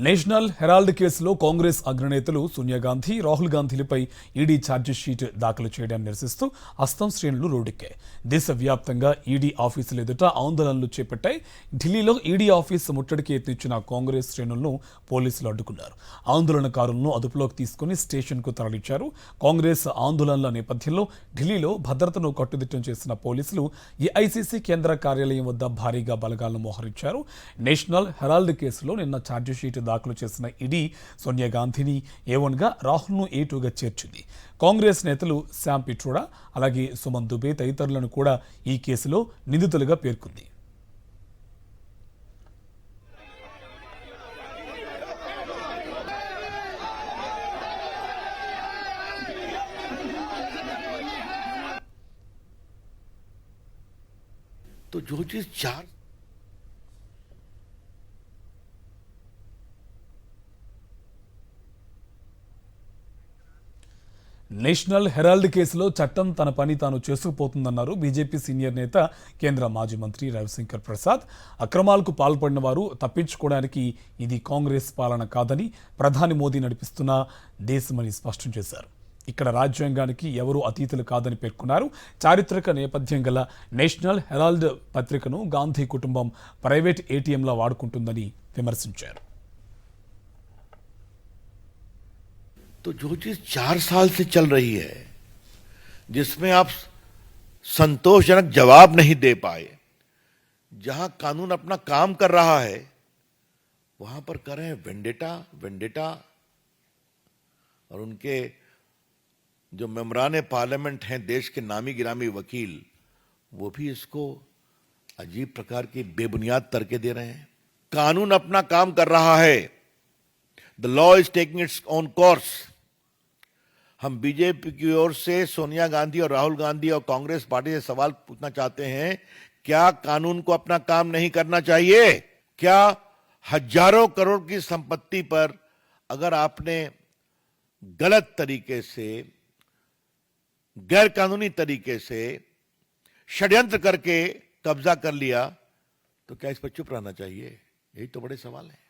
National Herald కేసులో Congress అగ్రనేతలు Sonia Gandhi, Rahul గాంధీలపై ED chargesheet దాఖలు చేయడాన్ని నిరసిస్తూ అస్సాం శ్రేణులు రోడ్డెక్కాయి. దేశవ్యాప్తంగా ఈడీ ఆఫీసుల ఎదుట ఆందోళనలు చేపట్టాయి. ఢిల్లీలో ఈడీ ఆఫీసు ముట్టడికి యత్నించిన కాంగ్రెస్ శ్రేణులను పోలీసులు అడ్డుకున్నారు. ఆందోళనకారులను అదుపులోకి తీసుకుని స్టేషన్కు తరలించారు. కాంగ్రెస్ ఆందోళనల నేపథ్యంలో ఢిల్లీలో భద్రతను కట్టుదిట్టం చేసిన పోలీసులు ఏఐసీసీ కేంద్ర కార్యాలయం వద్ద భారీగా బలగాలను మోహరించారు. నేషనల్ హెరాల్డ్ కేసులో నిన్న ఛార్జిషీట్ దాఖలు చేసిన ఈడీ సోనియా గాంధీని A1గా, రాహుల్ను A2గా చేర్చింది. కాంగ్రెస్ నేతలు శామ్ పిట్రోడా, అలాగే సుమన్ దుబే తదితరులను కూడా ఈ కేసులో నిందితులుగా పేర్కొంది. तो जो चीज चार నేషనల్ హెరాల్డ్ కేసులో చట్టం తన పని తాను చేసుకుపోతుందన్నారు బీజేపీ సీనియర్ నేత, కేంద్ర మాజీ మంత్రి రవిశంకర్ ప్రసాద్. అక్రమాలకు పాల్పడిన వారు తప్పించుకోవడానికి ఇది కాంగ్రెస్ పాలన కాదని, ప్రధాని మోదీ నడిపిస్తున్న దేశమని స్పష్టం చేశారు. ఇక్కడ రాజ్యాంగానికి ఎవరూ అతీతులు కాదని పేర్కొన్నారు. చారిత్రక నేపథ్యం గల నేషనల్ హెరాల్డ్ పత్రికను గాంధీ కుటుంబం ప్రైవేట్ ఏటీఎంలా వాడుకుంటుందని విమర్శించారు. तो जो चीज 4 साल से चल रही है, जिसमें आप संतोषजनक जवाब नहीं दे पाए, जहां कानून अपना काम कर रहा है, वहां पर कर रहे हैं वेंडेटा और उनके जो मेंबरान पार्लियामेंट हैं, देश के नामी गिरामी वकील, वो भी इसको अजीब प्रकार की बेबुनियाद तर्के दे रहे हैं. कानून अपना काम कर रहा है. The law is taking its own course. हम बीजेपी की ओर से सोनिया गांधी और राहुल गांधी और कांग्रेस पार्टी से सवाल पूछना चाहते हैं, क्या कानून को अपना काम नहीं करना चाहिए? क्या हजारों करोड़ की संपत्ति पर अगर आपने गलत तरीके से, गैर कानूनी तरीके से षड्यंत्र करके कब्जा कर लिया, तो क्या इस पर चुप रहना चाहिए? यही तो बड़े सवाल है.